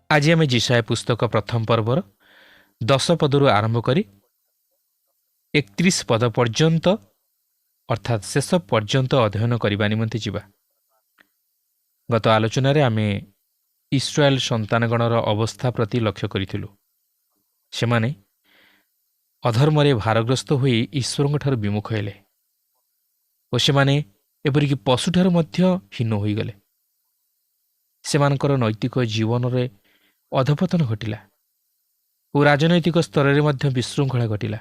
आज आम जिशाया पुस्तक प्रथम पर्वर 10 पदरू आरंभ करी 31 पद पर्यंत अर्थात शेष पर्यंत अध्ययन करने निमंते जीवा। गत आलोचन आम इस्राएल संतानगणर अवस्था प्रति लक्ष्य करिथिलु। सेमाने अधर्मरे भारग्रस्त होई ईश्वरंठारु विमुख हेले और सेमाने एपरिक पशुठारु मध्य हीन होईगले। सेमानकर नैतिक जीवन रे अधपतन घटिला और राजनैतिक स्तर रे मध्य विशृंखला घटिला।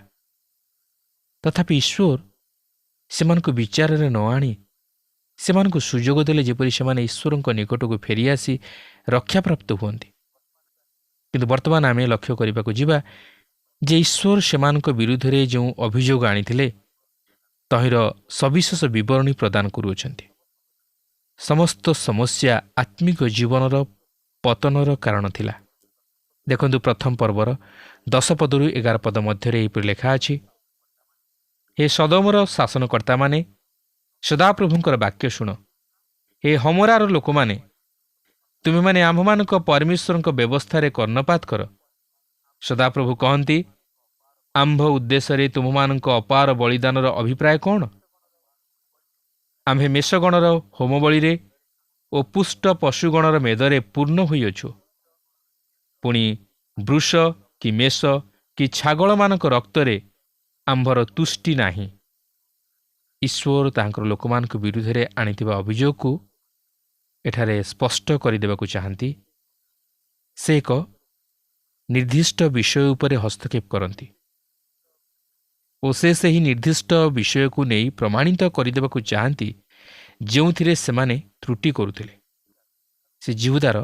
तथापि ईश्वर सेमानकु विचार रे न आनी सेमानकु सुजोग देले जेपरि सेमाने ईश्वरंक निकटकु फेरी आसी रक्षा प्राप्त हुअन्ति। किंतु वर्तमान आमे लक्ष्य करिबाकु जिबा जे ईश्वर सेमानक विरुद्ध रे जो अभियोग आनिथिले तहिर सविशेष विवरणी प्रदान करुअछन्ति। समस्त समस्या आत्मिक जीवनर पतनर कारण थिला। देखंतु प्रथम पर्वर 10 पदरू 11 पद मध्य एहिपरि लेखा अछि, हे सदोमर शासनकर्ता माने सदाप्रभुंकर वाक्य शुण। हे हमरार लोक माने तुमे माने आम्भमानक परमेश्वरଙ୍କ व्यवस्थारे कर्णपात कर। सदाप्रभु कहन्ति, आम्भ उद्देश्य तुममानଙ୍କ अपार बलिदानर अभिप्राय कौन? आम्भे मेषगणर होमबली रे ओ पुष्ट पशुगणर मेदरे पूर्ण होइअछु। पुणी वृष कि मेष कि छागल मानक रक्तरे आम्भर तुष्टि नाही। ईश्वर तांकर लोकमानक विरुद्ध रे आनिथिबा अभियोग को एठारे स्पष्ट करिदेबाकु चाहन्ति। से एक निर्दिष्ट विषय उपरे हस्तक्षेप करन्ति और से ही निर्दिष्ट विषय को नहीं प्रमाणित करिदेबाकु चाहन्ति जोंथिरे सेमाने त्रुटि करुथिले। से जिहुदार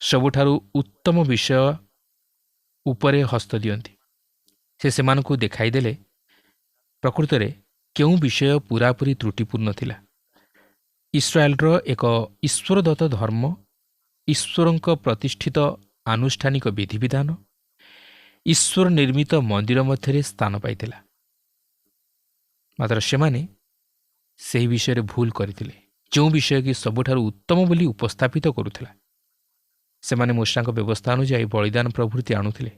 सबुठारु उत्तम विषय उपरे हस्त दियन्ति। से सेमानकु देखाई देले प्रकृत रे केउ विषय पूरापूरी त्रुटिपूर्ण थिला। इस्राएलर एक ईश्वरदत्त धर्म, ईश्वरंक प्रतिष्ठित आनुष्ठानिक विधिविधान, ईश्वर निर्मित मंदिर मध्य स्थान पाइथिला। मात्र सेमाने सही विषय भूल करथिले, जो विषय कि सबुठारु उत्तम बोली उपस्थापित करुथिला। सेमाने मूसाଙ୍କ व्यवस्था अनुଯାयी बलिदान प्रभृति आणुथिले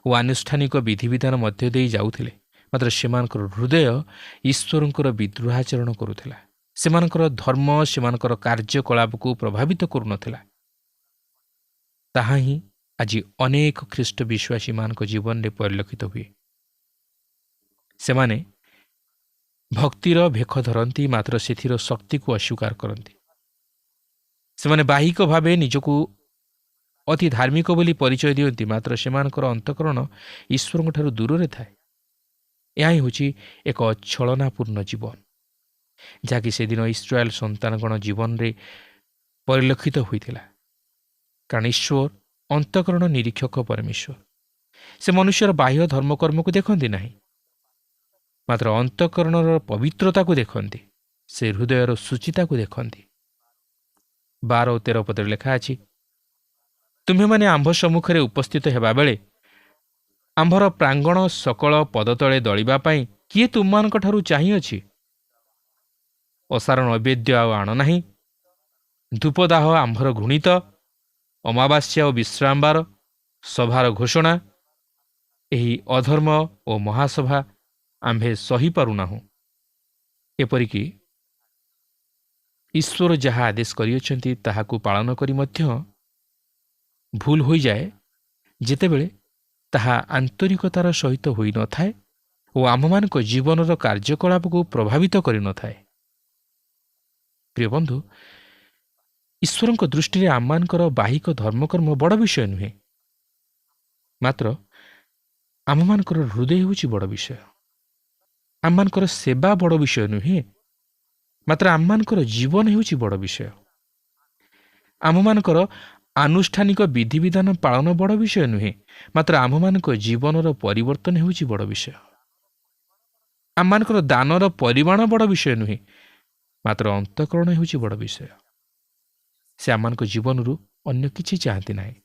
और आनुष्ठानिक विधिविधान मध्य देई जाउथिले। मात्र सेमानकर हृदय ईश्वरंकर विद्रोहाचरण करुथिला। सेमानकर धर्म सेमानकर कार्यकलाप को प्रभावित करुनथिला। ताहा ही आज अनेक ख्रीष्ट विश्वासी मानक जीवन में परिलक्षित हुए। सेमाने भक्तिर भेख धरती मात्र सेथिर शक्ति को अस्वीकार करती। सेमाने बाहिक भावे निजको अति धार्मिक बोली परिचय दियंती, मात्र सेमानकर अंतकरण ईश्वर ठारू दूर रे थाए। यह होची एक छलनापूर्ण जीवन जहाँकि से दिन इस्राएल संतानगण जीवन रे परिलक्षित होइथिला। कारण ईश्वर अंतकरण निरीक्षक परमेश्वर। से मनुष्यर बाह्य धर्मकर्म को देखती नहीं, मात्र अंतकरणर पवित्रता को देखती, से हृदयर सुचिता को देखती। 12 और 13 पद लेखा अछि, तुम्हें माने आंभ सम्मुखें उपस्थित हेबा बेले आंभर प्रांगण सकल पदतले दलिबा पई किए तुममानक ठारू चाहिअछि? असार नैवेद्य आण नाही, धूपदाह आंभर घृणीत, अमावास्या और विश्रामबार सभार घोषणा, एही अधर्म और महासभा आंभे सही पारुनाहु। एपरिकी ईश्वर जहाँ आदेश करियछन्ति ताहाकु पालन करी मध्य भूल हो जाए जेतेबेले ताहा आंतरिकतार सहित होई न थाए और आममानक जीवनर कार्यकलाप को प्रभावित करि न थाए। प्रिय बंधु, ईश्वरंक दृष्टि रे आममानकर बाहिक धर्मकर्म बड़ विषय नुहे, मात्र आममानकर हृदय होची बड़ विषय। आममानकर सेवा बड़ विषय नुहे, मात्र आममानकर जीवन होची बड़ विषय। आममानकर आनुष्ठानिक विधिविधान पालन बड़ विषय नुहे, मात्र आममानक जीवनर परिवर्तन होची बड़ विषय। आममानकर दानर परिमाण बड़ विषय नुहे, मात्र अंतकरण होची बड़ विषय। से आममानक जीवनरू अन्य किछि चाहती नाही,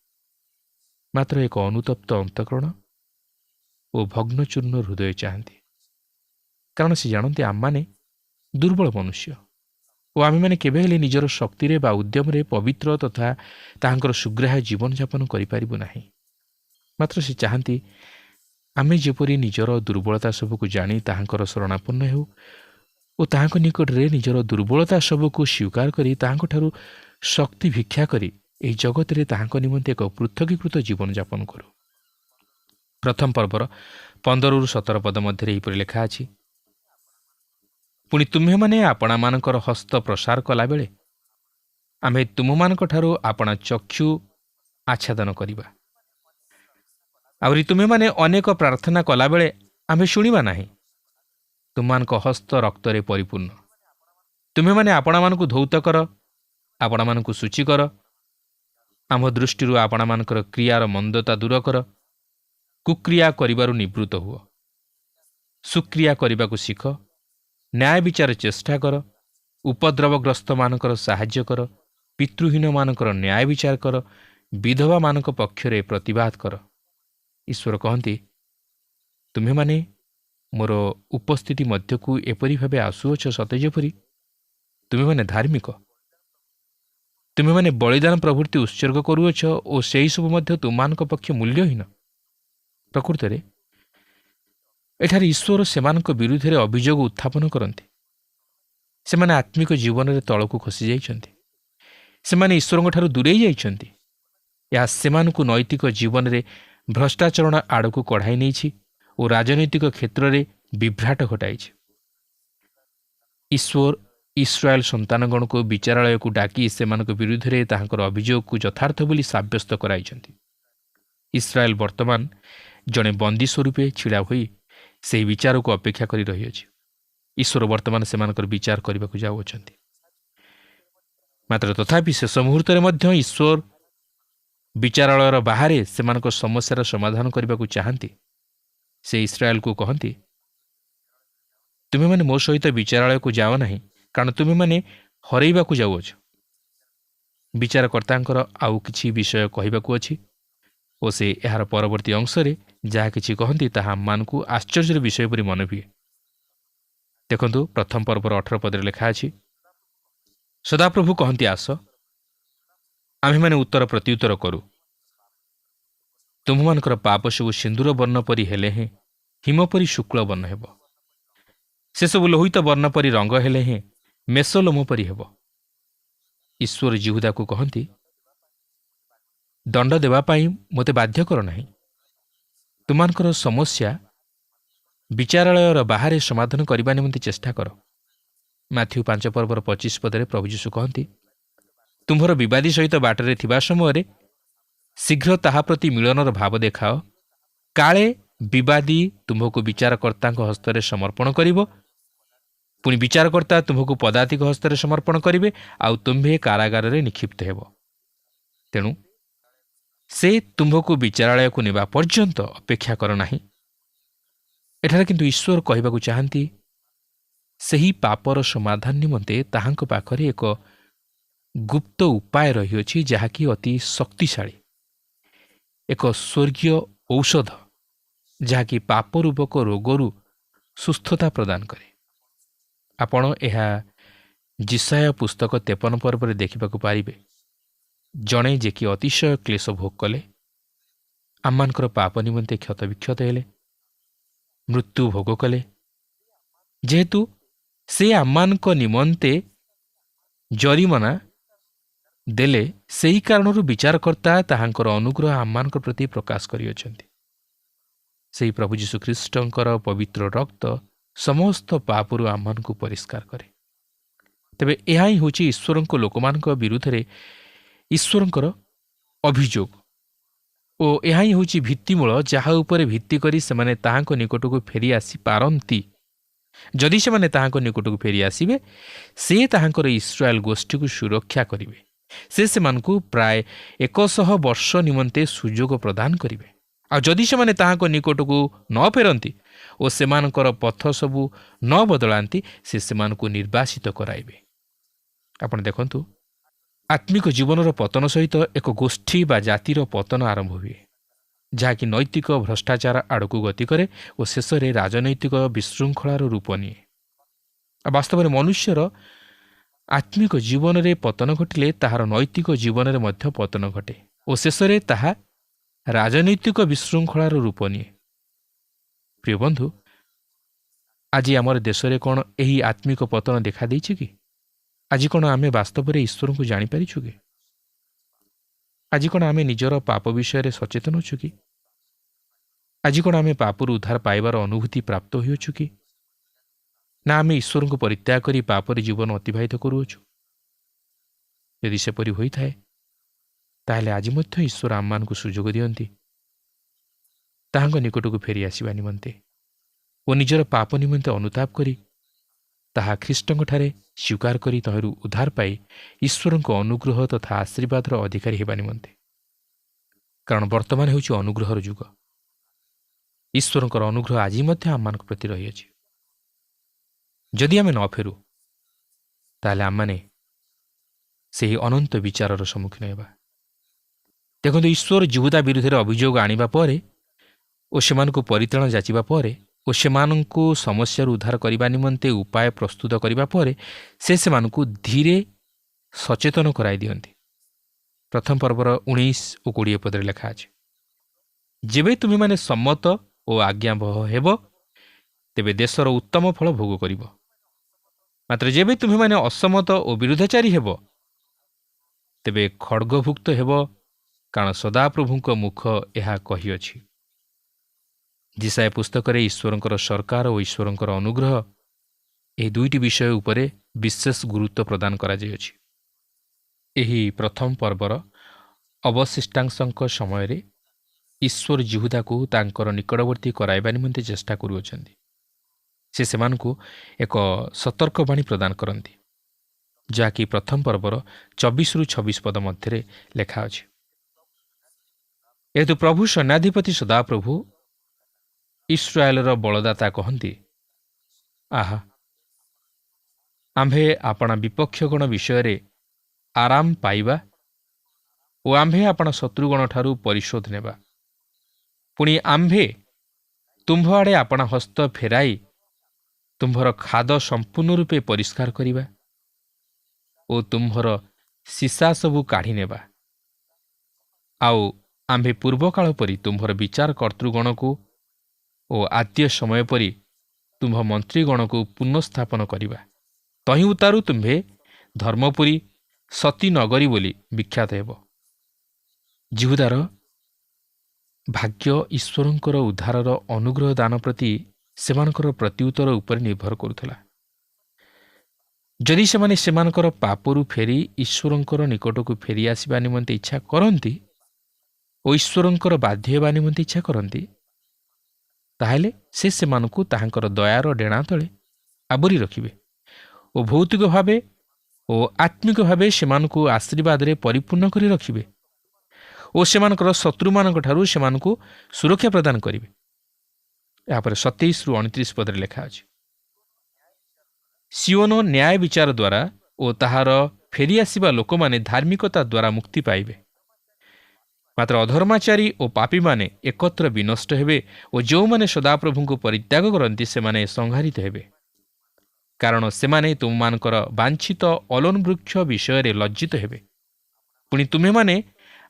मात्र एक अनुतप्त अंतकरण और भग्नचूर्ण हृदय चाहती। कारण से जानते आममाने दुर्बल मनुष्य ଓ ଆମେମାନେ କେବେ ହେଲେ ନିଜର ଶକ୍ତିରେ ବା ଉଦ୍ୟମରେ ପବିତ୍ର ତଥା ତାହାଙ୍କର ସୁଗ୍ରାହ୍ୟ ଜୀବନଯାପନ କରିପାରିବୁ ନାହିଁ। ମାତ୍ର ସେ ଚାହାନ୍ତି ଆମେ ଯେପରି ନିଜର ଦୁର୍ବଳତା ସବୁକୁ ଜାଣି ତାହାଙ୍କର ଶରଣାପନ୍ନ ହେଉ ଓ ତାହାଙ୍କ ନିକଟରେ ନିଜର ଦୁର୍ବଳତା ସବୁକୁ ସ୍ୱୀକାର କରି ତାହାଙ୍କଠାରୁ ଶକ୍ତି ଭିକ୍ଷା କରି ଏହି ଜଗତରେ ତାହାଙ୍କ ନିମନ୍ତେ ଏକ ପୃଥକୀକୃତ ଜୀବନଯାପନ କରୁ। ପ୍ରଥମ ପର୍ବର 15-17 ପଦ ମଧ୍ୟରେ ଏହିପରି ଲେଖା ଅଛି, ପୁଣି ତୁମ୍ଭେମାନେ ଆପଣାମାନଙ୍କର ହସ୍ତ ପ୍ରସାର କଲାବେଳେ ଆମ୍ଭେ ତୁମମାନଙ୍କଠାରୁ ଆପଣା ଚକ୍ଷୁ ଆଚ୍ଛାଦନ କରିବା। ଆହୁରି ତୁମେମାନେ ଅନେକ ପ୍ରାର୍ଥନା କଲାବେଳେ ଆମ୍ଭେ ଶୁଣିବା ନାହିଁ। ତୁମମାନଙ୍କ ହସ୍ତ ରକ୍ତରେ ପରିପୂର୍ଣ୍ଣ। ତୁମେମାନେ ଆପଣାମାନଙ୍କୁ ଧୌତ କର, ଆପଣାମାନଙ୍କୁ ସୂଚୀ କର। ଆମ୍ଭ ଦୃଷ୍ଟିରୁ ଆପଣାମାନଙ୍କର କ୍ରିୟାର ମନ୍ଦତା ଦୂର କର। କୁକ୍ରିୟା କରିବାରୁ ନିବୃତ୍ତ ହୁଅ। ସୁକ୍ରିୟା କରିବାକୁ ଶିଖ। ନ୍ୟାୟ ବିଚାର ଚେଷ୍ଟା କର। ଉପଦ୍ରବଗ୍ରସ୍ତମାନଙ୍କର ସାହାଯ୍ୟ କର। ପିତୃହୀନମାନଙ୍କର ନ୍ୟାୟ ବିଚାର କର। ବିଧବାମାନଙ୍କ ପକ୍ଷରେ ପ୍ରତିବାଦ କର। ଈଶ୍ୱର କହନ୍ତି, ତୁମେମାନେ ମୋର ଉପସ୍ଥିତି ମଧ୍ୟକୁ ଏପରି ଭାବେ ଆସୁଅଛ ସତେ ଯେପରି ତୁମେମାନେ ଧାର୍ମିକ। ତୁମେମାନେ ବଳିଦାନ ପ୍ରଭୃତି ଉତ୍ସର୍ଗ କରୁଅଛ ଓ ସେହିସବୁ ମଧ୍ୟ ତୁମମାନଙ୍କ ପକ୍ଷେ ମୂଲ୍ୟହୀନ। ପ୍ରକୃତରେ ଏଠାରେ ଈଶ୍ୱର ସେମାନଙ୍କ ବିରୁଦ୍ଧରେ ଅଭିଯୋଗ ଉତ୍ଥାପନ କରନ୍ତି। ସେମାନେ ଆତ୍ମିକ ଜୀବନରେ ତଳକୁ ଖସି ଯାଇଛନ୍ତି। ସେମାନେ ଈଶ୍ୱରଙ୍କଠାରୁ ଦୂରେଇ ଯାଇଛନ୍ତି। ଏହା ସେମାନଙ୍କୁ ନୈତିକ ଜୀବନରେ ଭ୍ରଷ୍ଟାଚରଣ ଆଡ଼କୁ କଢ଼ାଇ ନେଇଛି ଓ ରାଜନୈତିକ କ୍ଷେତ୍ରରେ ବିଭ୍ରାଟ ଘଟାଇଛି। ଈଶ୍ୱର ଇସ୍ରାଏଲ ସନ୍ତାନଗଣକୁ ବିଚାରାଳୟକୁ ଡାକି ସେମାନଙ୍କ ବିରୁଦ୍ଧରେ ତାହାଙ୍କର ଅଭିଯୋଗକୁ ଯଥାର୍ଥ ବୋଲି ସାବ୍ୟସ୍ତ କରାଇଛନ୍ତି। ଇସ୍ରାଏଲ ବର୍ତ୍ତମାନ ଜଣେ ବନ୍ଦୀ ସ୍ୱରୂପେ ଛିଡ଼ା ହୋଇ ସେହି ବିଚାରକୁ ଅପେକ୍ଷା କରି ରହିଅଛି। ଈଶ୍ୱର ବର୍ତ୍ତମାନ ସେମାନଙ୍କର ବିଚାର କରିବାକୁ ଯାଉଅଛନ୍ତି। ମାତ୍ର ତଥାପି ଶେଷ ମୁହୂର୍ତ୍ତରେ ମଧ୍ୟ ଈଶ୍ୱର ବିଚାରାଳୟର ବାହାରେ ସେମାନଙ୍କ ସମସ୍ୟାର ସମାଧାନ କରିବାକୁ ଚାହାନ୍ତି। ସେ ଇସ୍ରାଏଲକୁ କହନ୍ତି, ତୁମେମାନେ ମୋ ସହିତ ବିଚାରାଳୟକୁ ଯାଅ ନାହିଁ, କାରଣ ତୁମେମାନେ ହରାଇବାକୁ ଯାଉଅଛ। ବିଚାରକର୍ତ୍ତାଙ୍କର ଆଉ କିଛି ବିଷୟ କହିବାକୁ ଅଛି ଓ ସେ ଏହାର ପରବର୍ତ୍ତୀ ଅଂଶରେ ଯାହା କିଛି କହନ୍ତି ତାହା ଆମମାନଙ୍କୁ ଆଶ୍ଚର୍ଯ୍ୟର ବିଷୟ ପରି ମନେ ହୁଏ। ଦେଖନ୍ତୁ, ପ୍ରଥମ ପର୍ବର 18 ପଦରେ ଲେଖା ଅଛି, ସଦାପ୍ରଭୁ କହନ୍ତି, ଆସ ଆମ୍ଭେମାନେ ଉତ୍ତର ପ୍ରତ୍ୟୁତ୍ତର କରୁ। ତୁମମାନଙ୍କର ପାପ ସବୁ ସିନ୍ଦୁର ବର୍ଣ୍ଣ ପରି ହେଲେ ହେଁ ହିମ ପରି ଶୁକ୍ଳ ବର୍ଣ୍ଣ ହେବ। ସେସବୁ ଲୋହିତ ବର୍ଣ୍ଣ ପରି ରଙ୍ଗ ହେଲେ ହେଁ ମେଷଲୋମ ପରି ହେବ। ଈଶ୍ୱର ଜିହୁଦାକୁ କହନ୍ତି, ଦଣ୍ଡ ଦେବା ପାଇଁ ମୋତେ ବାଧ୍ୟ କର ନାହିଁ। ତୁମମାନଙ୍କର ସମସ୍ୟା ବିଚାରାଳୟର ବାହାରେ ସମାଧାନ କରିବା ନିମନ୍ତେ ଚେଷ୍ଟା କର। ମାଥ୍ୟୁ 5 ପର୍ବର 25 ପଦରେ ପ୍ରଭୁ ଯୀଶୁ କହନ୍ତି, ତୁମ୍ଭର ବିବାଦୀ ସହିତ ବାଟରେ ଥିବା ସମୟରେ ଶୀଘ୍ର ତାହା ପ୍ରତି ମିଳନର ଭାବ ଦେଖାଅ। କାଳେ ବିବାଦୀ ତୁମ୍ଭକୁ ବିଚାରକର୍ତ୍ତାଙ୍କ ହସ୍ତରେ ସମର୍ପଣ କରିବ, ପୁଣି ବିଚାରକର୍ତ୍ତା ତୁମ୍ଭକୁ ପଦାତିକ ହସ୍ତରେ ସମର୍ପଣ କରିବେ, ଆଉ ତୁମ୍ଭେ କାରାଗାରରେ ନିକ୍ଷିପ୍ତ ହେବ। ତେଣୁ ସେ ତୁମ୍ଭକୁ ବିଚାରାଳୟକୁ ନେବା ପର୍ଯ୍ୟନ୍ତ ଅପେକ୍ଷା କର ନାହିଁ। ଏଠାରେ କିନ୍ତୁ ଈଶ୍ୱର କହିବାକୁ ଚାହାନ୍ତି, ସେହି ପାପର ସମାଧାନ ନିମନ୍ତେ ତାହାଙ୍କ ପାଖରେ ଏକ ଗୁପ୍ତ ଉପାୟ ରହିଅଛି, ଯାହାକି ଅତି ଶକ୍ତିଶାଳୀ, ଏକ ସ୍ୱର୍ଗୀୟ ଔଷଧ, ଯାହାକି ପାପ ରୂପକ ରୋଗରୁ ସୁସ୍ଥତା ପ୍ରଦାନ କରେ। ଆପଣ ଏହା ଜିସାୟା ପୁସ୍ତକ 53 ପର୍ବରେ ଦେଖିବାକୁ ପାରିବେ। ଜଣେ ଯେ କି ଅତିଶୟ କ୍ଲେଶ ଭୋଗ କଲେ, ଆମମାନଙ୍କର ପାପ ନିମନ୍ତେ କ୍ଷତବିକ୍ଷତ ହେଲେ, ମୃତ୍ୟୁ ଭୋଗ କଲେ, ଯେହେତୁ ସେ ଆମମାନଙ୍କ ନିମନ୍ତେ ଜରିମାନା ଦେଲେ, ସେହି କାରଣରୁ ବିଚାରକର୍ତ୍ତା ତାହାଙ୍କର ଅନୁଗ୍ରହ ଆମମାନଙ୍କ ପ୍ରତି ପ୍ରକାଶ କରିଅଛନ୍ତି। ସେହି ପ୍ରଭୁ ଯୀଶୁଖ୍ରୀଷ୍ଟଙ୍କର ପବିତ୍ର ରକ୍ତ ସମସ୍ତ ପାପରୁ ଆମମାନଙ୍କୁ ପରିଷ୍କାର କରେ। ତେବେ ଏହା ହିଁ ହେଉଛି ଈଶ୍ୱରଙ୍କ ଲୋକମାନଙ୍କ ବିରୁଦ୍ଧରେ ଈଶ୍ୱରଙ୍କର ଅଭିଯୋଗ ଓ ଏହା ହିଁ ହେଉଛି ଭିତ୍ତିମୂଳ, ଯାହା ଉପରେ ଭିତ୍ତି କରି ସେମାନେ ତାହାଙ୍କ ନିକଟକୁ ଫେରି ଆସିପାରନ୍ତି। ଯଦି ସେମାନେ ତାହାଙ୍କ ନିକଟକୁ ଫେରି ଆସିବେ, ସେ ତାହାଙ୍କର ଇସ୍ରାଏଲ ଗୋଷ୍ଠୀକୁ ସୁରକ୍ଷା କରିବେ। ସେ ସେମାନଙ୍କୁ ପ୍ରାୟ 100 ବର୍ଷ ନିମନ୍ତେ ସୁଯୋଗ ପ୍ରଦାନ କରିବେ। ଆଉ ଯଦି ସେମାନେ ତାହାଙ୍କ ନିକଟକୁ ନ ଫେରନ୍ତି ଓ ସେମାନଙ୍କର ପଥ ସବୁ ନ ବଦଳାନ୍ତି, ସେ ସେମାନଙ୍କୁ ନିର୍ବାସିତ କରାଇବେ। ଆପଣ ଦେଖନ୍ତୁ, ଆତ୍ମିକ ଜୀବନର ପତନ ସହିତ ଏକ ଗୋଷ୍ଠୀ ବା ଜାତିର ପତନ ଆରମ୍ଭ ହୁଏ, ଯାହାକି ନୈତିକ ଭ୍ରଷ୍ଟାଚାର ଆଡ଼କୁ ଗତି କରେ ଓ ଶେଷରେ ରାଜନୈତିକ ବିଶୃଙ୍ଖଳାର ରୂପ ନିଏ। ବାସ୍ତବରେ ମନୁଷ୍ୟର ଆତ୍ମିକ ଜୀବନରେ ପତନ ଘଟିଲେ ତାହାର ନୈତିକ ଜୀବନରେ ମଧ୍ୟ ପତନ ଘଟେ ଓ ଶେଷରେ ତାହା ରାଜନୈତିକ ବିଶୃଙ୍ଖଳାର ରୂପ ନିଏ। ପ୍ରିୟ ବନ୍ଧୁ, ଆଜି ଆମର ଦେଶରେ କ'ଣ ଏହି ଆତ୍ମିକ ପତନ ଦେଖାଦେଇଛି କି? ଆଜି କ'ଣ ଆମେ ବାସ୍ତବରେ ଈଶ୍ୱରଙ୍କୁ ଜାଣିପାରିଛୁ କି? ଆଜି କ'ଣ ଆମେ ନିଜର ପାପ ବିଷୟରେ ସଚେତନ ଅଛୁ କି? ଆଜି କ'ଣ ଆମେ ପାପରୁ ଉଦ୍ଧାର ପାଇବାର ଅନୁଭୂତି ପ୍ରାପ୍ତ ହୋଇଅଛୁ କି? ନା ଆମେ ଈଶ୍ୱରଙ୍କୁ ପରିତ୍ୟାଗ କରି ପାପରେ ଜୀବନ ଅତିବାହିତ କରୁଅଛୁ? ଯଦି ସେପରି ହୋଇଥାଏ, ତାହେଲେ ଆଜି ମଧ୍ୟ ଈଶ୍ୱର ଆମମାନଙ୍କୁ ସୁଯୋଗ ଦିଅନ୍ତି ତାହାଙ୍କ ନିକଟକୁ ଫେରି ଆସିବା ନିମନ୍ତେ ଓ ନିଜର ପାପ ନିମନ୍ତେ ଅନୁତାପ କରି ତାହା ଖ୍ରୀଷ୍ଟଙ୍କଠାରେ ସ୍ୱୀକାର କରି ତହିଁରୁ ଉଦ୍ଧାର ପାଇ ଈଶ୍ୱରଙ୍କ ଅନୁଗ୍ରହ ତଥା ଆଶୀର୍ବାଦର ଅଧିକାରୀ ହେବା ନିମନ୍ତେ। କାରଣ ବର୍ତ୍ତମାନ ହେଉଛି ଅନୁଗ୍ରହର ଯୁଗ। ଈଶ୍ୱରଙ୍କର ଅନୁଗ୍ରହ ଆଜି ମଧ୍ୟ ଆମମାନଙ୍କ ପ୍ରତି ରହିଅଛି। ଯଦି ଆମେ ନ ଫେରୁ, ତାହେଲେ ଆମମାନେ ସେହି ଅନନ୍ତ ବିଚାରର ସମ୍ମୁଖୀନ ହେବା। ଦେଖନ୍ତୁ, ଈଶ୍ୱର ଯିହୁଦା ବିରୁଦ୍ଧରେ ଅଭିଯୋଗ ଆଣିବା ପରେ ଓ ସେମାନଙ୍କୁ ପରିତ୍ରାଣ ଯାଚିବା ପରେ ଓ ସେମାନଙ୍କୁ ସମସ୍ୟାରୁ ଉଦ୍ଧାର କରିବା ନିମନ୍ତେ ଉପାୟ ପ୍ରସ୍ତୁତ କରିବା ପରେ ସେମାନଙ୍କୁ ଧୀରେ ସଚେତନ କରାଇ ଦିଅନ୍ତି। ପ୍ରଥମ ପର୍ବର 19 ଓ 20 ପଦରେ ଲେଖା ଅଛି, ଯେବେ ତୁମେମାନେ ସମ୍ମତ ଓ ଆଜ୍ଞାବହ ହେବ, ତେବେ ଦେଶର ଉତ୍ତମ ଫଳ ଭୋଗ କରିବ। ମାତ୍ର ଯେବେ ତୁମେମାନେ ଅସମ୍ମତ ଓ ବିରୁଦ୍ଧାଚାରୀ ହେବ, ତେବେ ଖଡ଼୍ଗଭୁକ୍ତ ହେବ, କାରଣ ସଦାପ୍ରଭୁଙ୍କ ମୁଖ ଏହା କହିଅଛି। ଯିଶାୟା ପୁସ୍ତକରେ ଈଶ୍ୱରଙ୍କର ସରକାର ଓ ଈଶ୍ୱରଙ୍କର ଅନୁଗ୍ରହ ଏହି ଦୁଇଟି ବିଷୟ ଉପରେ ବିଶେଷ ଗୁରୁତ୍ୱ ପ୍ରଦାନ କରାଯାଇଅଛି। ଏହି ପ୍ରଥମ ପର୍ବର ଅବଶିଷ୍ଟାଂଶଙ୍କ ସମୟରେ ଈଶ୍ୱର ଯିହୁଦାକୁ ତାଙ୍କର ନିକଟବର୍ତ୍ତୀ କରାଇବା ନିମନ୍ତେ ଚେଷ୍ଟା କରୁଅଛନ୍ତି। ସେମାନଙ୍କୁ ଏକ ସତର୍କବାଣୀ ପ୍ରଦାନ କରନ୍ତି, ଯାହାକି ପ୍ରଥମ ପର୍ବର 24-26 ପଦ ମଧ୍ୟରେ ଲେଖା ଅଛି। ଯେହେତୁ ପ୍ରଭୁ ସୈନ୍ୟାଧିପତି ସଦାପ୍ରଭୁ ଇସ୍ରାଏଲର ବଳଦାତା କହନ୍ତି, ଆହା, ଆମ୍ଭେ ଆପଣା ବିପକ୍ଷଗଣ ବିଷୟରେ ଆରାମ ପାଇବା ଓ ଆମ୍ଭେ ଆପଣା ଶତ୍ରୁଗଣଠାରୁ ପରିଶୋଧ ନେବା। ପୁଣି ଆମ୍ଭେ ତୁମ୍ଭ ଆଡ଼େ ଆପଣା ହସ୍ତ ଫେରାଇ ତୁମ୍ଭର ଖାଦ ସମ୍ପୂର୍ଣ୍ଣ ରୂପେ ପରିଷ୍କାର କରିବା ଓ ତୁମ୍ଭର ସୀସା ସବୁ କାଢ଼ି ନେବା। ଆଉ ଆମ୍ଭେ ପୂର୍ବକାଳ ପରି ତୁମ୍ଭର ବିଚାର କର୍ତ୍ତୃଗଣକୁ ଓ ଆଦ୍ୟ ସମୟ ପରି ତୁମ୍ଭ ମନ୍ତ୍ରୀଗଣକୁ ପୁନଃସ୍ଥାପନ କରିବା। ତହିଁ ଉତ୍ତାରୁ ତୁମ୍ଭେ ଧର୍ମପୁରୀ ସତୀ ନଗରୀ ବୋଲି ବିଖ୍ୟାତ ହେବ। ଯିହୁଦାର ଭାଗ୍ୟ ଈଶ୍ୱରଙ୍କର ଉଦ୍ଧାରର ଅନୁଗ୍ରହ ଦାନ ପ୍ରତି ସେମାନଙ୍କର ପ୍ରତ୍ୟୁତ୍ତର ଉପରେ ନିର୍ଭର କରୁଥିଲା। ଯଦି ସେମାନେ ସେମାନଙ୍କର ପାପରୁ ଫେରି ଈଶ୍ୱରଙ୍କର ନିକଟକୁ ଫେରି ଆସିବା ନିମନ୍ତେ ଇଚ୍ଛା କରନ୍ତି ଓ ଈଶ୍ୱରଙ୍କର ବାଧ୍ୟ ହେବା ନିମନ୍ତେ ଇଚ୍ଛା କରନ୍ତି, ତାହେଲେ ସେମାନଙ୍କୁ ତାହାଙ୍କର ଦୟାର ଡେଣା ତଳେ ଆବୋରି ରଖିବେ ଓ ଭୌତିକ ଭାବେ ଓ ଆତ୍ମିକ ଭାବେ ସେମାନଙ୍କୁ ଆଶୀର୍ବାଦରେ ପରିପୂର୍ଣ୍ଣ କରି ରଖିବେ ଓ ସେମାନଙ୍କର ଶତ୍ରୁମାନଙ୍କଠାରୁ ସେମାନଙ୍କୁ ସୁରକ୍ଷା ପ୍ରଦାନ କରିବେ। ଏହାପରେ 27-29 ପଦରେ ଲେଖା ଅଛି, ସିଓନ ନ୍ୟାୟ ବିଚାର ଦ୍ୱାରା ଓ ତାହାର ଫେରିଆସିବା ଲୋକମାନେ ଧାର୍ମିକତା ଦ୍ୱାରା ମୁକ୍ତି ପାଇବେ। ମାତ୍ର ଅଧର୍ମାଚାରୀ ଓ ପାପୀମାନେ ଏକତ୍ର ବିନଷ୍ଟ ହେବେ ଓ ଯେଉଁମାନେ ସଦାପ୍ରଭୁଙ୍କୁ ପରିତ୍ୟାଗ କରନ୍ତି ସେମାନେ ସଂହାରିତ ହେବେ। କାରଣ ସେମାନେ ତୁମମାନଙ୍କର ବାଞ୍ଛିତ ଅଲୋନ ବୃକ୍ଷ ବିଷୟରେ ଲଜ୍ଜିତ ହେବେ। ପୁଣି ତୁମେମାନେ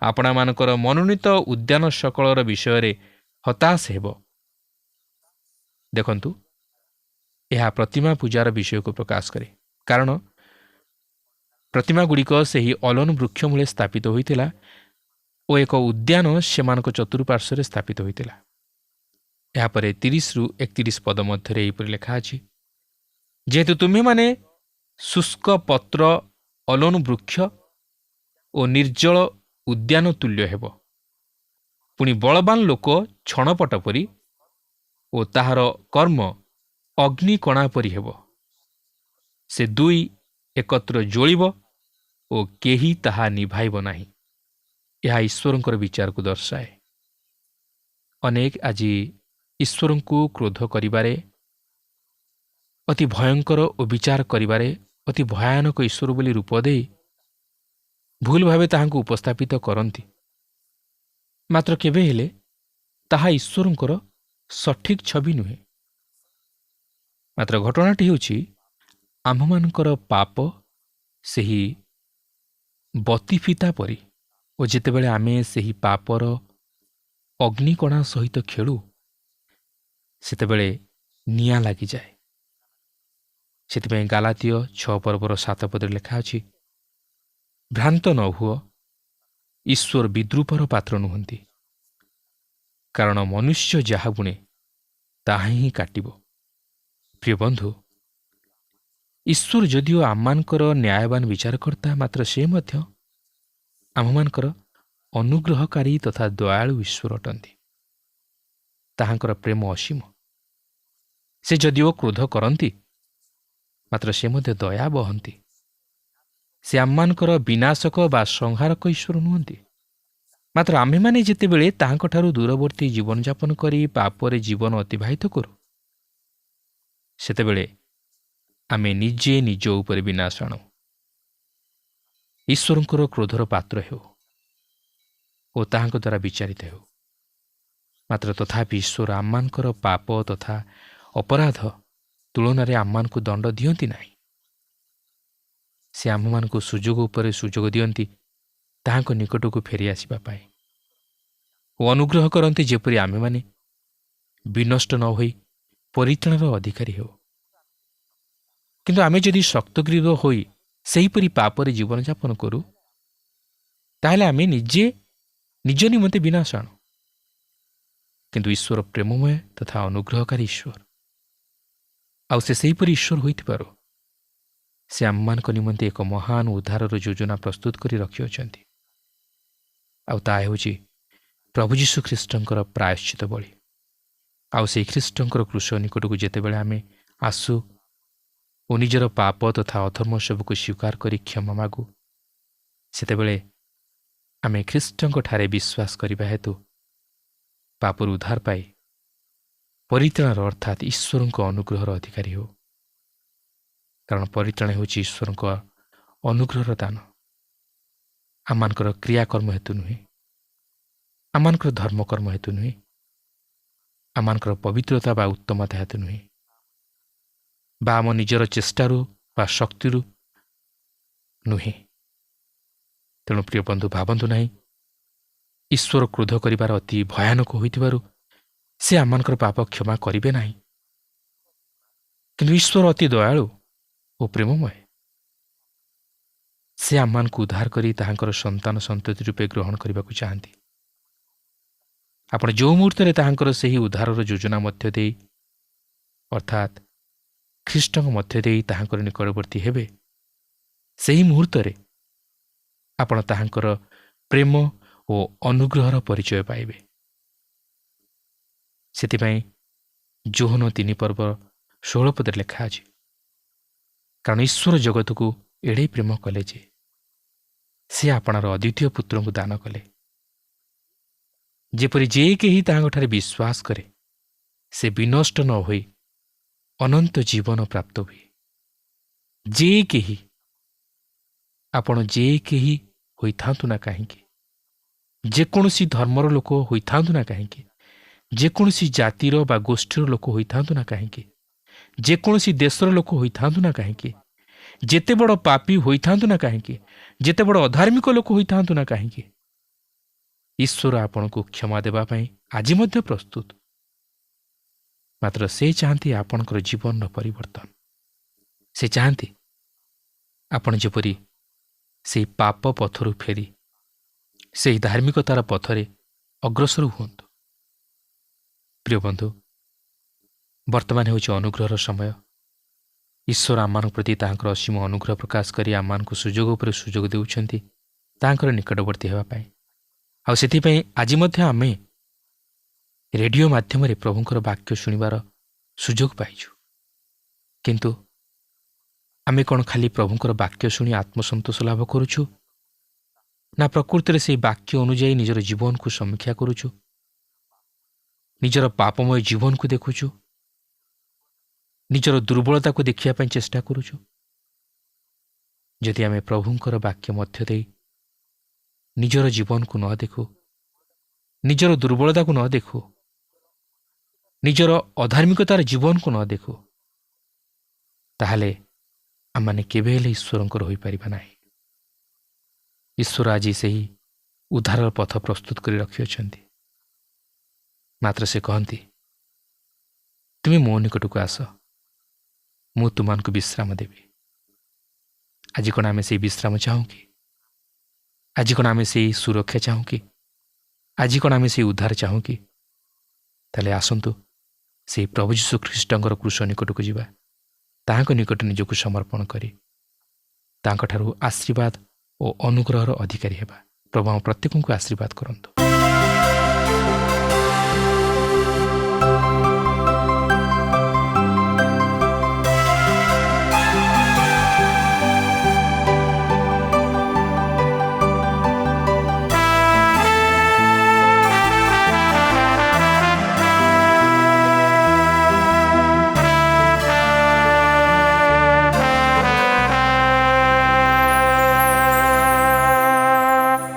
ଆପଣମାନଙ୍କର ମନୋନୀତ ଉଦ୍ୟାନ ସକଳର ବିଷୟରେ ହତାଶ ହେବ। ଦେଖନ୍ତୁ, ଏହା ପ୍ରତିମା ପୂଜାର ବିଷୟକୁ ପ୍ରକାଶ କରେ, କାରଣ ପ୍ରତିମାଗୁଡ଼ିକ ସେହି ଅଲୋନ ବୃକ୍ଷ ମୂଳେ ସ୍ଥାପିତ ହୋଇଥିଲା ଓ ଏକ ଉଦ୍ୟାନ ସେମାନଙ୍କ ଚତୁଃପାର୍ଶ୍ୱରେ ସ୍ଥାପିତ ହୋଇଥିଲା। ଏହାପରେ 30-31 ପଦ ମଧ୍ୟରେ ଏହିପରି ଲେଖା ଅଛି, ଯେହେତୁ ତୁମେମାନେ ଶୁଷ୍କ ପତ୍ର ଅଲୋନ ବୃକ୍ଷ ଓ ନିର୍ଜଳ ଉଦ୍ୟାନ ତୁଲ୍ୟ ହେବ। ପୁଣି ବଳବାନ ଲୋକ ଛଣପଟ ପରି ଓ ତାହାର କର୍ମ ଅଗ୍ନିକଣା ପରି ହେବ। ସେ ଦୁଇ ଏକତ୍ର ଜ୍ୱଳିବ ଓ କେହି ତାହା ନିଭାଇବ ନାହିଁ। ଏହା ଈଶ୍ୱରଙ୍କର ବିଚାରକୁ ଦର୍ଶାଏ। ଅନେକ ଆଜି ଈଶ୍ୱରଙ୍କୁ କ୍ରୋଧ କରିବାରେ, ଅତି ଭୟଙ୍କର ଓ ବିଚାର କରିବାରେ ଅତି ଭୟାନକ ଈଶ୍ୱର ବୋଲି ରୂପ ଦେଇ ଭୁଲ ଭାବେ ତାହାଙ୍କୁ ଉପସ୍ଥାପିତ କରନ୍ତି। ମାତ୍ର କେବେ ହେଲେ ତାହା ଈଶ୍ୱରଙ୍କର ସଠିକ୍ ଛବି ନୁହେଁ। ମାତ୍ର ଘଟଣାଟି ହେଉଛି ଆମ୍ଭମାନଙ୍କର ପାପ ସେହି ବତିଫିତା ପରି ଓ ଯେତେବେଳେ ଆମେ ସେହି ପାପର ଅଗ୍ନିକଣା ସହିତ ଖେଳୁ ସେତେବେଳେ ନିଆଁ ଲାଗିଯାଏ। ସେଥିପାଇଁ ଗାଲାତୀୟ 6:7 ଲେଖା ଅଛି, ଭ୍ରାନ୍ତ ନ ହୁଅ, ଈଶ୍ୱର ବିଦ୍ରୂପର ପାତ୍ର ନୁହନ୍ତି, କାରଣ ମନୁଷ୍ୟ ଯାହା ବୁଣେ ତାହା ହିଁ କାଟିବ। ପ୍ରିୟ ବନ୍ଧୁ, ଈଶ୍ୱର ଯଦିଓ ଆମମାନଙ୍କର ନ୍ୟାୟବାନ ବିଚାରକର୍ତ୍ତା, ମାତ୍ର ସେ ମଧ୍ୟ ଆମମାନଙ୍କର ଅନୁଗ୍ରହକାରୀ ତଥା ଦୟାଳୁ ଈଶ୍ୱର ଅଟନ୍ତି। ତାହାଙ୍କର ପ୍ରେମ ଅସୀମ। ସେ ଯଦିଓ କ୍ରୋଧ କରନ୍ତି, ମାତ୍ର ସେ ମଧ୍ୟ ଦୟା ବହନ୍ତି। ସେ ଆମମାନଙ୍କର ବିନାଶକ ବା ସଂହାରକ ଈଶ୍ୱର ନୁହନ୍ତି। ମାତ୍ର ଆମ୍ଭେମାନେ ଯେତେବେଳେ ତାହାଙ୍କଠାରୁ ଦୂରବର୍ତ୍ତୀ ଜୀବନଯାପନ କରି ପାପରେ ଜୀବନ ଅତିବାହିତ କରୁ, ସେତେବେଳେ ଆମେ ନିଜେ ନିଜ ଉପରେ ବିନାଶ ଆଣୁ, ଈଶ୍ୱରଙ୍କର କ୍ରୋଧର ପାତ୍ର ହେଉ ଓ ତାହାଙ୍କ ଦ୍ୱାରା ବିଚାରିତ ହେଉ। ମାତ୍ର ତଥାପି ଈଶ୍ୱର ଆମମାନଙ୍କର ପାପ ତଥା ଅପରାଧ ତୁଳନାରେ ଆମମାନଙ୍କୁ ଦଣ୍ଡ ଦିଅନ୍ତି ନାହିଁ। ସେ ଆମମାନଙ୍କୁ ସୁଯୋଗ ଉପରେ ସୁଯୋଗ ଦିଅନ୍ତି ତାହାଙ୍କ ନିକଟକୁ ଫେରିଆସିବା ପାଇଁ ଓ ଅନୁଗ୍ରହ କରନ୍ତି, ଯେପରି ଆମେମାନେ ବିନଷ୍ଟ ନ ହୋଇ ପରିତ୍ରାଣର ଅଧିକାରୀ ହେଉ। କିନ୍ତୁ ଆମେ ଯଦି ଶକ୍ତଗ୍ରୀବ ହୋଇ ସେହିପରି ପାପରେ ଜୀବନଯାପନ କରୁ, ତାହେଲେ ଆମେ ନିଜେ ନିଜ ନିମନ୍ତେ ବିନାଶ ଆଣୁ। କିନ୍ତୁ ଈଶ୍ୱର ପ୍ରେମମୟ ତଥା ଅନୁଗ୍ରହକାରୀ ଈଶ୍ୱର, ଆଉ ସେ ସେହିପରି ଈଶ୍ୱର ହୋଇଥିବାରୁ ସେ ଆମମାନଙ୍କ ନିମନ୍ତେ ଏକ ମହାନ ଉଦ୍ଧାରର ଯୋଜନା ପ୍ରସ୍ତୁତ କରି ରଖିଅଛନ୍ତି। ଆଉ ତାହା ହେଉଛି ପ୍ରଭୁ ଯୀଶୁ ଖ୍ରୀଷ୍ଟଙ୍କର ପ୍ରାୟଶ୍ଚିତ ବଳି। ଆଉ ସେହି ଖ୍ରୀଷ୍ଟଙ୍କର କ୍ରୁଶ ନିକଟକୁ ଯେତେବେଳେ ଆମେ ଆସୁ ଓ ନିଜର ପାପ ତଥା ଅଧର୍ମ ସବୁକୁ ସ୍ୱୀକାର କରି କ୍ଷମା ମାଗୁ, ସେତେବେଳେ ଆମେ ଖ୍ରୀଷ୍ଟଙ୍କଠାରେ ବିଶ୍ୱାସ କରିବା ହେତୁ ପାପରୁ ଉଦ୍ଧାର ପାଇ ପରିତ୍ରାଣର ଅର୍ଥାତ୍ ଈଶ୍ୱରଙ୍କ ଅନୁଗ୍ରହର ଅଧିକାରୀ ହେଉ। କାରଣ ପରିତ୍ରାଣ ହେଉଛି ଈଶ୍ୱରଙ୍କ ଅନୁଗ୍ରହର ଦାନ। ଆମମାନଙ୍କର କ୍ରିୟାକର୍ମ ହେତୁ ନୁହେଁ, ଆମମାନଙ୍କର ଧର୍ମକର୍ମ ହେତୁ ନୁହେଁ, ଆମମାନଙ୍କର ପବିତ୍ରତା ବା ଉତ୍ତମତା ହେତୁ ନୁହେଁ, ବା ଆମ ନିଜର ଚେଷ୍ଟାରୁ ବା ଶକ୍ତିରୁ ନୁହେଁ। ତେଣୁ ପ୍ରିୟ ବନ୍ଧୁ, ଭାବନ୍ତୁ ନାହିଁ ଈଶ୍ୱର କ୍ରୋଧ କରିବାର ଅତି ଭୟାନକ ହୋଇଥିବାରୁ ସେ ଆମମାନଙ୍କର ପାପ କ୍ଷମା କରିବେ ନାହିଁ। କିନ୍ତୁ ଈଶ୍ୱର ଅତି ଦୟାଳୁ ଓ ପ୍ରେମମୟ। ସେ ଆମମାନଙ୍କୁ ଉଦ୍ଧାର କରି ତାହାଙ୍କର ସନ୍ତାନ ସନ୍ତତି ରୂପେ ଗ୍ରହଣ କରିବାକୁ ଚାହାନ୍ତି। ଆପଣ ଯେଉଁ ମୁହୂର୍ତ୍ତରେ ତାହାଙ୍କର ସେହି ଉଦ୍ଧାରର ଯୋଜନା ମଧ୍ୟ ଦେଇ ଅର୍ଥାତ୍ ଖ୍ରୀଷ୍ଟଙ୍କ ମଧ୍ୟ ଦେଇ ତାହାଙ୍କର ନିକଟବର୍ତ୍ତୀ ହେବେ, ସେହି ମୁହୂର୍ତ୍ତରେ ଆପଣ ତାହାଙ୍କର ପ୍ରେମ ଓ ଅନୁଗ୍ରହର ପରିଚୟ ପାଇବେ। ସେଥିପାଇଁ ଯୋହନ 3:16 ଲେଖା ଅଛି, କାରଣ ଈଶ୍ୱର ଜଗତକୁ ଏଡ଼େ ପ୍ରେମ କଲେ ଯେ ସେ ଆପଣାର ଅଦ୍ୱିତୀୟ ପୁତ୍ରଙ୍କୁ ଦାନ କଲେ, ଯେପରି ଯେ କେହି ତାହାଙ୍କଠାରେ ବିଶ୍ୱାସ କରେ ସେ ବିନଷ୍ଟ ନ ହୋଇ ଅନନ୍ତ ଜୀବନ ପ୍ରାପ୍ତ ହୁଏ। ଯେ କେହି, ଆପଣ ଯେ କେହି ହୋଇଥାନ୍ତୁ ନା କାହିଁକି, ଯେକୌଣସି ଧର୍ମର ଲୋକ ହୋଇଥାନ୍ତୁ ନା କାହିଁକି, ଯେକୌଣସି ଜାତିର ବା ଗୋଷ୍ଠୀର ଲୋକ ହୋଇଥାନ୍ତୁ ନା କାହିଁକି, ଯେକୌଣସି ଦେଶର ଲୋକ ହୋଇଥାନ୍ତୁ ନା କାହିଁକି, ଯେତେ ବଡ଼ ପାପୀ ହୋଇଥାନ୍ତୁ ନା କାହିଁକି, ଯେତେ ବଡ଼ ଅଧାର୍ମିକ ଲୋକ ହୋଇଥାନ୍ତୁ ନା କାହିଁକି, ଈଶ୍ୱର ଆପଣଙ୍କୁ କ୍ଷମା ଦେବା ପାଇଁ ଆଜି ମଧ୍ୟ ପ୍ରସ୍ତୁତ। ମାତ୍ର ସେ ଚାହାନ୍ତି ଆପଣଙ୍କର ଜୀବନର ପରିବର୍ତ୍ତନ। ସେ ଚାହାନ୍ତି ଆପଣ ଯେପରି ସେହି ପାପ ପଥରୁ ଫେରି ସେହି ଧାର୍ମିକତାର ପଥରେ ଅଗ୍ରସର ହୁଅନ୍ତୁ। ପ୍ରିୟ ବନ୍ଧୁ, ବର୍ତ୍ତମାନ ହେଉଛି ଅନୁଗ୍ରହର ସମୟ। ଈଶ୍ୱର ଆମମାନଙ୍କ ପ୍ରତି ତାହାଙ୍କର ଅସୀମ ଅନୁଗ୍ରହ ପ୍ରକାଶ କରି ଆମମାନଙ୍କୁ ସୁଯୋଗ ଉପରେ ସୁଯୋଗ ଦେଉଛନ୍ତି ତାହାଙ୍କର ନିକଟବର୍ତ୍ତୀ ହେବା ପାଇଁ। ଆଉ ସେଥିପାଇଁ ଆଜି ମଧ୍ୟ ଆମେ ରେଡ଼ିଓ ମାଧ୍ୟମରେ ପ୍ରଭୁଙ୍କର ବାକ୍ୟ ଶୁଣିବାର ସୁଯୋଗ ପାଇଛୁ। କିନ୍ତୁ ଆମେ କ'ଣ ଖାଲି ପ୍ରଭୁଙ୍କର ବାକ୍ୟ ଶୁଣି ଆତ୍ମସନ୍ତୋଷ ଲାଭ କରୁଛୁ, ନା ପ୍ରକୃତିରେ ସେହି ବାକ୍ୟ ଅନୁଯାୟୀ ନିଜର ଜୀବନକୁ ସମୀକ୍ଷା କରୁଛୁ, ନିଜର ପାପମୟ ଜୀବନକୁ ଦେଖୁଛୁ, ନିଜର ଦୁର୍ବଳତାକୁ ଦେଖିବା ପାଇଁ ଚେଷ୍ଟା କରୁଛୁ? ଯଦି ଆମେ ପ୍ରଭୁଙ୍କର ବାକ୍ୟ ମଧ୍ୟ ଦେଇ ନିଜର ଜୀବନକୁ ନ ଦେଖୁ, ନିଜର ଦୁର୍ବଳତାକୁ ନ ଦେଖୁ, ନିଜର ଅଧାର୍ମିକତାର ଜୀବନକୁ ନ ଦେଖୁ, ତାହେଲେ ଆମମାନେ କେବେ ହେଲେ ଈଶ୍ୱରଙ୍କର ହୋଇପାରିବା ନାହିଁ। ଈଶ୍ୱର ଆଜି ସେହି ଉଦ୍ଧାରର ପଥ ପ୍ରସ୍ତୁତ କରି ରଖିଅଛନ୍ତି। ମାତ୍ର ସେ କହନ୍ତି, ତୁମେ ମୋ ନିକଟକୁ ଆସ, ମୁଁ ତୁମମାନଙ୍କୁ ବିଶ୍ରାମ ଦେବି। ଆଜି କ'ଣ ଆମେ ସେହି ବିଶ୍ରାମ ଚାହୁଁ କି? ଆଜି କ'ଣ ଆମେ ସେହି ସୁରକ୍ଷା ଚାହୁଁ କି? ଆଜି କ'ଣ ଆମେ ସେହି ଉଦ୍ଧାର ଚାହୁଁ କି? ତାହେଲେ ଆସନ୍ତୁ ସେହି ପ୍ରଭୁ ଯୀଶୁ ଖ୍ରୀଷ୍ଟଙ୍କର କ୍ରୁଶ ନିକଟକୁ ଯିବା, ତାହାଙ୍କ ନିକଟରେ ନିଜକୁ ସମର୍ପଣ କରି ତାଙ୍କଠାରୁ ଆଶୀର୍ବାଦ ଓ ଅନୁଗ୍ରହର ଅଧିକାରୀ ହେବା। ପ୍ରଭୁ ଆମ ପ୍ରତ୍ୟେକଙ୍କୁ ଆଶୀର୍ବାଦ କରନ୍ତୁ।